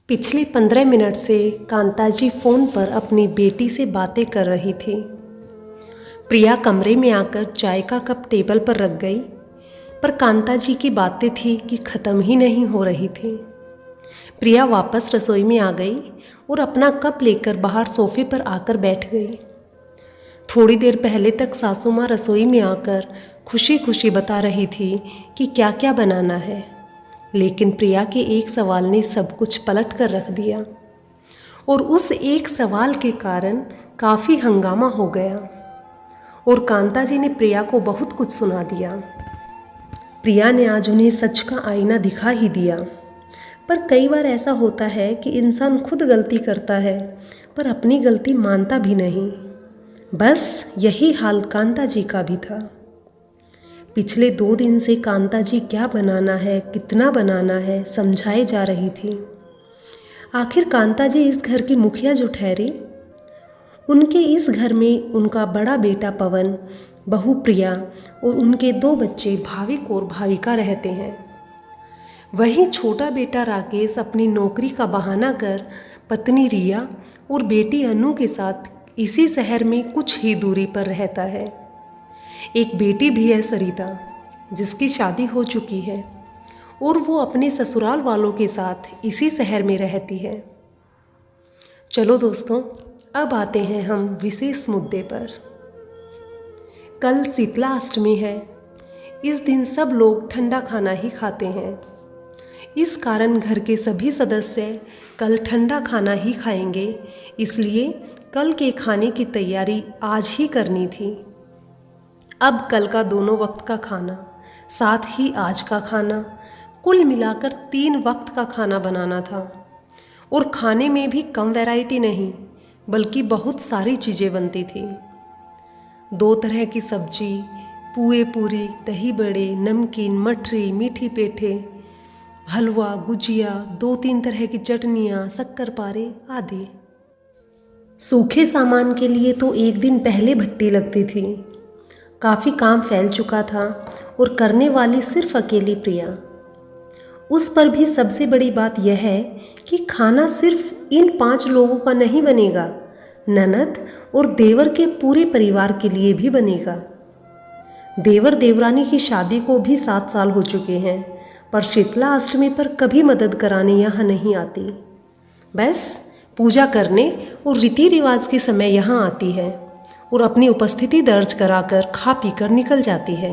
पिछले 15 मिनट से कांताजी फ़ोन पर अपनी बेटी से बातें कर रही थी। प्रिया कमरे में आकर चाय का कप टेबल पर रख गई, पर कांताजी की बातें थी कि ख़त्म ही नहीं हो रही थी। प्रिया वापस रसोई में आ गई और अपना कप लेकर बाहर सोफे पर आकर बैठ गई। थोड़ी देर पहले तक सासू माँ रसोई में आकर खुशी खुशी बता रही थी कि क्या क्या बनाना है, लेकिन प्रिया के एक सवाल ने सब कुछ पलट कर रख दिया और उस एक सवाल के कारण काफ़ी हंगामा हो गया और कांताजी ने प्रिया को बहुत कुछ सुना दिया। प्रिया ने आज उन्हें सच का आईना दिखा ही दिया, पर कई बार ऐसा होता है कि इंसान खुद गलती करता है पर अपनी गलती मानता भी नहीं। बस यही हाल कांताजी का भी था। पिछले 2 दिन से कांताजी क्या बनाना है, कितना बनाना है, समझाए जा रही थी। आखिर कांताजी इस घर की मुखिया जो ठहरी। उनके इस घर में उनका बड़ा बेटा पवन, बहू प्रिया और उनके 2 बच्चे भाविक और भाविका रहते हैं। वहीं छोटा बेटा राकेश अपनी नौकरी का बहाना कर पत्नी रिया और बेटी अनु के साथ इसी शहर में कुछ ही दूरी पर रहता है। एक बेटी भी है सरिता, जिसकी शादी हो चुकी है और वो अपने ससुराल वालों के साथ इसी शहर में रहती है। चलो दोस्तों, अब आते हैं हम विशेष मुद्दे पर। कल शीतला अष्टमी है। इस दिन सब लोग ठंडा खाना ही खाते हैं। इस कारण घर के सभी सदस्य कल ठंडा खाना ही खाएंगे, इसलिए कल के खाने की तैयारी आज ही करनी थी। अब कल का दोनों वक्त का खाना, साथ ही आज का खाना, कुल मिलाकर 3 वक्त का खाना बनाना था। और खाने में भी कम वैरायटी नहीं, बल्कि बहुत सारी चीज़ें बनती थी। 2 तरह की सब्जी, पुए पूरी, दही बड़े, नमकीन, मठरी, मीठी पेठे, हलवा, गुजिया, 2-3 तरह की चटनियाँ, शक्करपारे आदि। सूखे सामान के लिए तो एक दिन पहले भट्टी लगती थी। काफ़ी काम फैल चुका था और करने वाली सिर्फ अकेली प्रिया। उस पर भी सबसे बड़ी बात यह है कि खाना सिर्फ इन 5 लोगों का नहीं बनेगा, ननद और देवर के पूरे परिवार के लिए भी बनेगा। देवर देवरानी की शादी को भी 7 साल हो चुके हैं, पर शीतला अष्टमी पर कभी मदद कराने यहाँ नहीं आती। बस पूजा करने और रीति रिवाज के समय यहाँ आती है और अपनी उपस्थिति दर्ज कराकर खा पीकर निकल जाती है।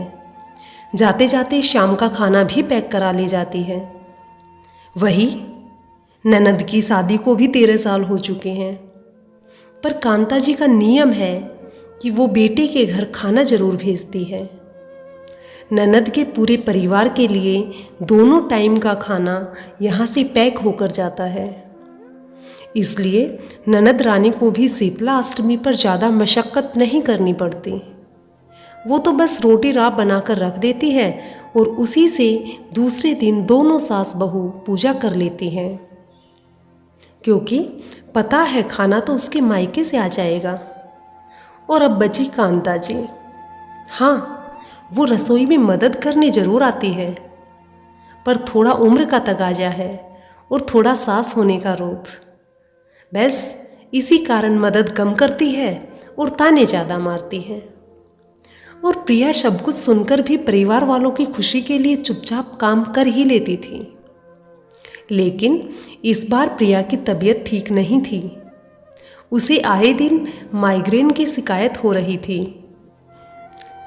जाते जाते शाम का खाना भी पैक करा ले जाती है। वही ननद की शादी को भी 13 साल हो चुके हैं, पर कांताजी का नियम है कि वो बेटे के घर खाना जरूर भेजती है। ननद के पूरे परिवार के लिए दोनों टाइम का खाना यहाँ से पैक होकर जाता है। इसलिए ननद रानी को भी शीतला अष्टमी पर ज़्यादा मशक्क़त नहीं करनी पड़ती। वो तो बस रोटी राब बनाकर रख देती है और उसी से दूसरे दिन दोनों सास बहू पूजा कर लेती हैं, क्योंकि पता है खाना तो उसके मायके से आ जाएगा। और अब बची कांताजी। हाँ, वो रसोई में मदद करने ज़रूर आती है, पर थोड़ा उम्र का तगाजा है और थोड़ा सास होने का रूप। बस इसी कारण मदद कम करती है और ताने ज़्यादा मारती है। और प्रिया सब कुछ सुनकर भी परिवार वालों की खुशी के लिए चुपचाप काम कर ही लेती थी। लेकिन इस बार प्रिया की तबीयत ठीक नहीं थी। उसे आए दिन माइग्रेन की शिकायत हो रही थी।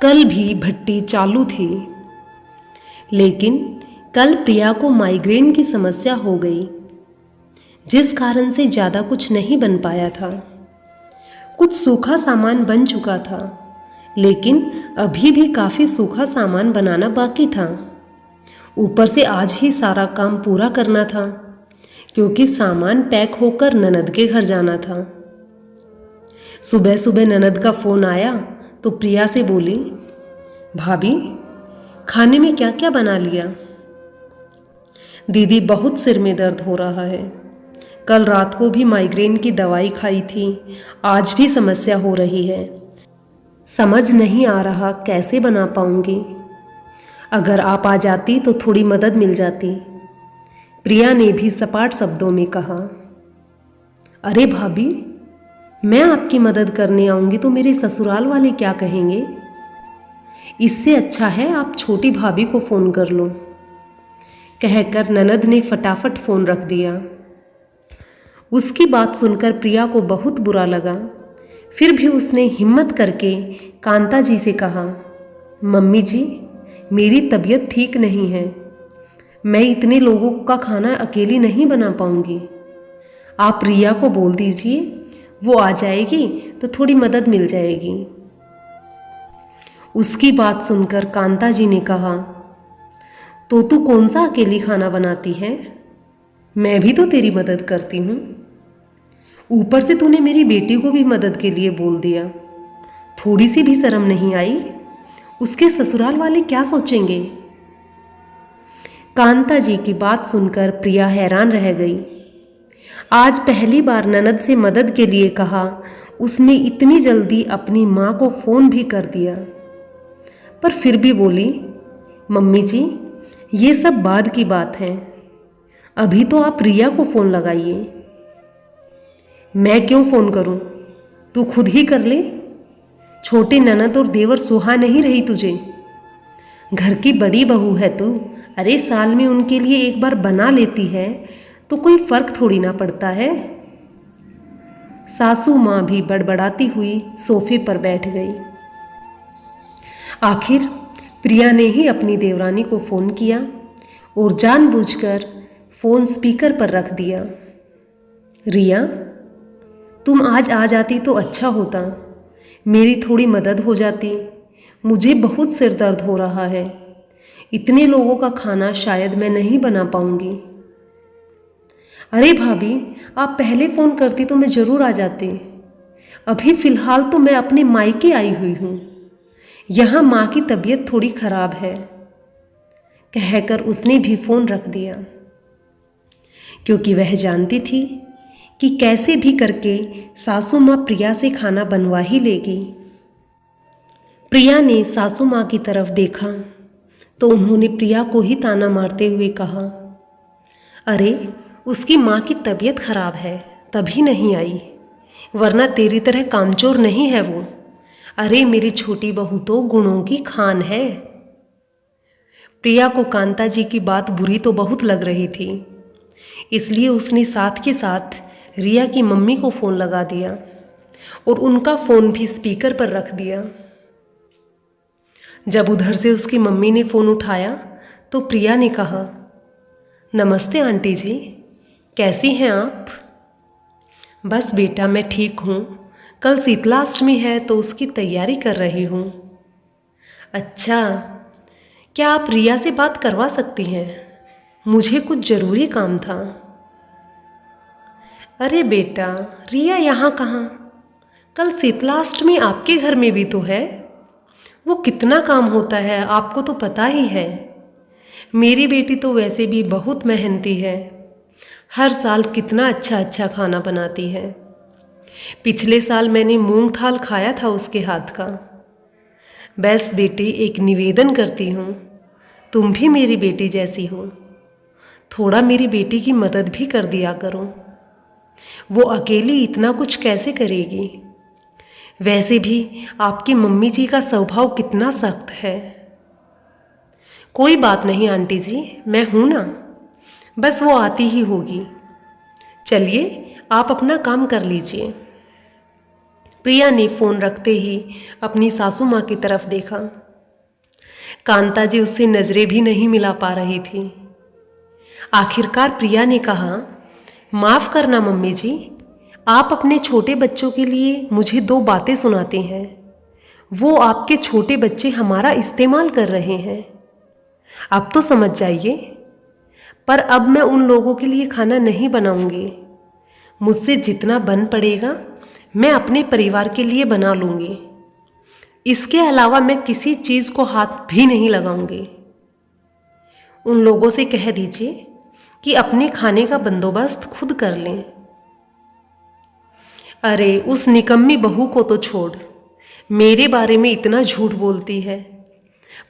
कल भी भट्टी चालू थी, लेकिन कल प्रिया को माइग्रेन की समस्या हो गई, जिस कारण से ज़्यादा कुछ नहीं बन पाया था। कुछ सूखा सामान बन चुका था, लेकिन अभी भी काफ़ी सूखा सामान बनाना बाकी था। ऊपर से आज ही सारा काम पूरा करना था, क्योंकि सामान पैक होकर ननद के घर जाना था। सुबह सुबह ननद का फ़ोन आया तो प्रिया से बोली, भाभी खाने में क्या क्या बना लिया? दीदी बहुत सिर में दर्द हो रहा है। कल रात को भी माइग्रेन की दवाई खाई थी, आज भी समस्या हो रही है। समझ नहीं आ रहा कैसे बना पाऊंगी। अगर आप आ जाती तो थोड़ी मदद मिल जाती। प्रिया ने भी सपाट शब्दों में कहा, अरे भाभी, मैं आपकी मदद करने आऊंगी तो मेरे ससुराल वाले क्या कहेंगे? इससे अच्छा है आप छोटी भाभी को फ़ोन कर लो। कहकर ननद ने फटाफट फ़ोन रख दिया। उसकी बात सुनकर प्रिया को बहुत बुरा लगा। फिर भी उसने हिम्मत करके कांता जी से कहा, मम्मी जी, मेरी तबीयत ठीक नहीं है, मैं इतने लोगों का खाना अकेली नहीं बना पाऊंगी। आप रिया को बोल दीजिए, वो आ जाएगी तो थोड़ी मदद मिल जाएगी। उसकी बात सुनकर कांता जी ने कहा, तो तू कौन सा अकेली खाना बनाती है? मैं भी तो तेरी मदद करती हूँ। ऊपर से तूने मेरी बेटी को भी मदद के लिए बोल दिया। थोड़ी सी भी शर्म नहीं आई? उसके ससुराल वाले क्या सोचेंगे? कांता जी की बात सुनकर प्रिया हैरान रह गई। आज पहली बार ननद से मदद के लिए कहा, उसने इतनी जल्दी अपनी माँ को फ़ोन भी कर दिया। पर फिर भी बोली, मम्मी जी, ये सब बाद की बात है, अभी तो आप रिया को फ़ोन लगाइए। मैं क्यों फ़ोन करूं? तू खुद ही कर ले। छोटे ननद और देवर सुहा नहीं रही तुझे? घर की बड़ी बहू है तू। अरे साल में उनके लिए एक बार बना लेती है तो कोई फर्क थोड़ी ना पड़ता है। सासू माँ भी बड़बड़ाती हुई सोफे पर बैठ गई। आखिर प्रिया ने ही अपनी देवरानी को फ़ोन किया और जानबूझकर फ़ोन स्पीकर पर रख दिया। रिया, तुम आज आ जाती तो अच्छा होता, मेरी थोड़ी मदद हो जाती। मुझे बहुत सिर दर्द हो रहा है, इतने लोगों का खाना शायद मैं नहीं बना पाऊंगी। अरे भाभी, आप पहले फ़ोन करती तो मैं ज़रूर आ जाती। अभी फ़िलहाल तो मैं अपने मायके आई हुई हूँ, यहाँ माँ की तबीयत थोड़ी खराब है। कहकर उसने भी फ़ोन रख दिया, क्योंकि वह जानती थी कि कैसे भी करके सासू माँ प्रिया से खाना बनवा ही लेगी। प्रिया ने सासू माँ की तरफ देखा तो उन्होंने प्रिया को ही ताना मारते हुए कहा, अरे उसकी माँ की तबीयत खराब है तभी नहीं आई, वरना तेरी तरह कामचोर नहीं है वो। अरे मेरी छोटी बहू तो गुणों की खान है। प्रिया को कांता जी की बात बुरी तो बहुत लग रही थी, इसलिए उसने साथ के साथ रिया की मम्मी को फ़ोन लगा दिया और उनका फ़ोन भी स्पीकर पर रख दिया। जब उधर से उसकी मम्मी ने फ़ोन उठाया तो प्रिया ने कहा, नमस्ते आंटी जी, कैसी हैं आप? बस बेटा मैं ठीक हूँ, कल शीतलाष्टमी है तो उसकी तैयारी कर रही हूँ। अच्छा, क्या आप रिया से बात करवा सकती हैं? मुझे कुछ ज़रूरी काम था। अरे बेटा, रिया यहाँ कहाँ? कल शीतलाष्टमी आपके घर में भी तो है। वो कितना काम होता है आपको तो पता ही है। मेरी बेटी तो वैसे भी बहुत मेहनती है, हर साल कितना अच्छा अच्छा खाना बनाती है। पिछले साल मैंने मूंग थाल खाया था उसके हाथ का। बस बेटी, एक निवेदन करती हूँ, तुम भी मेरी बेटी जैसी हो, थोड़ा मेरी बेटी की मदद भी कर दिया करो। वो अकेली इतना कुछ कैसे करेगी? वैसे भी आपकी मम्मी जी का स्वभाव कितना सख्त है। कोई बात नहीं आंटी जी, मैं हूँ ना, बस वो आती ही होगी। चलिए आप अपना काम कर लीजिए। प्रिया ने फ़ोन रखते ही अपनी सासू माँ की तरफ देखा। कांता जी उससे नज़रें भी नहीं मिला पा रही थी। आखिरकार प्रिया ने कहा, माफ़ करना मम्मी जी, आप अपने छोटे बच्चों के लिए मुझे 2 बातें सुनाते हैं। वो आपके छोटे बच्चे हमारा इस्तेमाल कर रहे हैं, अब तो समझ जाइए। पर अब मैं उन लोगों के लिए खाना नहीं बनाऊंगी। मुझसे जितना बन पड़ेगा मैं अपने परिवार के लिए बना लूँगी। इसके अलावा मैं किसी चीज़ को हाथ भी नहीं लगाऊंगी। उन लोगों से कह दीजिए कि अपने खाने का बंदोबस्त खुद कर लें। अरे उस निकम्मी बहू को तो छोड़, मेरे बारे में इतना झूठ बोलती है,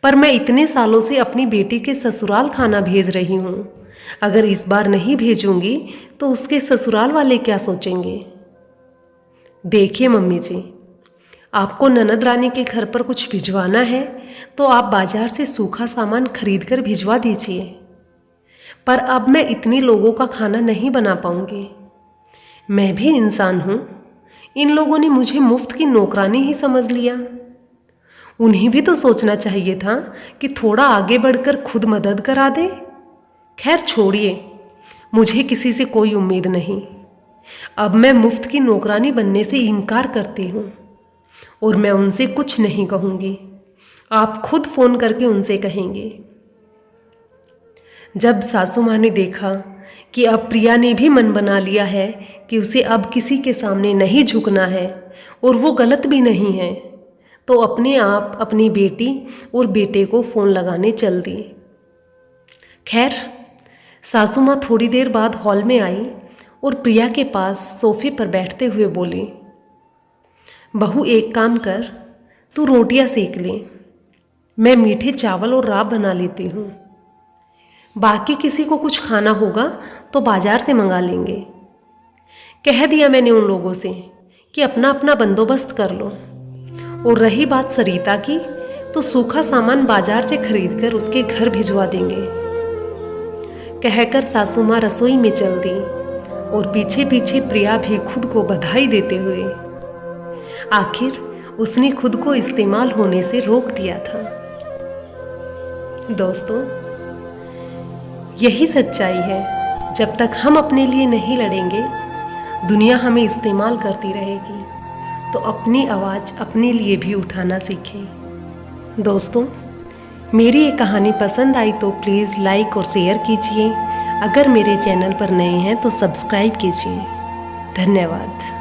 पर मैं इतने सालों से अपनी बेटी के ससुराल खाना भेज रही हूँ, अगर इस बार नहीं भेजूंगी तो उसके ससुराल वाले क्या सोचेंगे। देखिए मम्मी जी, आपको ननद रानी के घर पर कुछ भिजवाना है तो आप बाजार से सूखा सामान खरीद कर भिजवा दीजिए, पर अब मैं इतने लोगों का खाना नहीं बना पाऊंगी। मैं भी इंसान हूँ, इन लोगों ने मुझे मुफ्त की नौकरानी ही समझ लिया। उन्हें भी तो सोचना चाहिए था कि थोड़ा आगे बढ़कर खुद मदद करा दे। खैर छोड़िए, मुझे किसी से कोई उम्मीद नहीं। अब मैं मुफ्त की नौकरानी बनने से इनकार करती हूँ और मैं उनसे कुछ नहीं कहूँगी। आप खुद फ़ोन करके उनसे कहेंगे। जब सासू माँ ने देखा कि अब प्रिया ने भी मन बना लिया है कि उसे अब किसी के सामने नहीं झुकना है और वो गलत भी नहीं है, तो अपने आप अपनी बेटी और बेटे को फ़ोन लगाने चल दी। खैर सासू माँ थोड़ी देर बाद हॉल में आई और प्रिया के पास सोफे पर बैठते हुए बोली, बहू एक काम कर, तू रोटियां सेक ले, मैं मीठे चावल और राब बना लेती हूँ। बाकी किसी को कुछ खाना होगा तो बाजार से मंगा लेंगे। कह दिया मैंने उन लोगों से कि अपना अपना बंदोबस्त कर लो। और रही बात सरिता की, तो सूखा सामान बाजार से खरीद कर उसके घर भिजवा देंगे। कहकर सासू माँ रसोई में चल दी और पीछे पीछे प्रिया भी खुद को बधाई देते हुए। आखिर उसने खुद को इस्तेमाल होने से रोक दिया था। दोस्तों, यही सच्चाई है। जब तक हम अपने लिए नहीं लड़ेंगे, दुनिया हमें इस्तेमाल करती रहेगी। तो अपनी आवाज़ अपने लिए भी उठाना सीखें। दोस्तों, मेरी ये कहानी पसंद आई तो प्लीज़ लाइक और शेयर कीजिए। अगर मेरे चैनल पर नए हैं तो सब्सक्राइब कीजिए। धन्यवाद।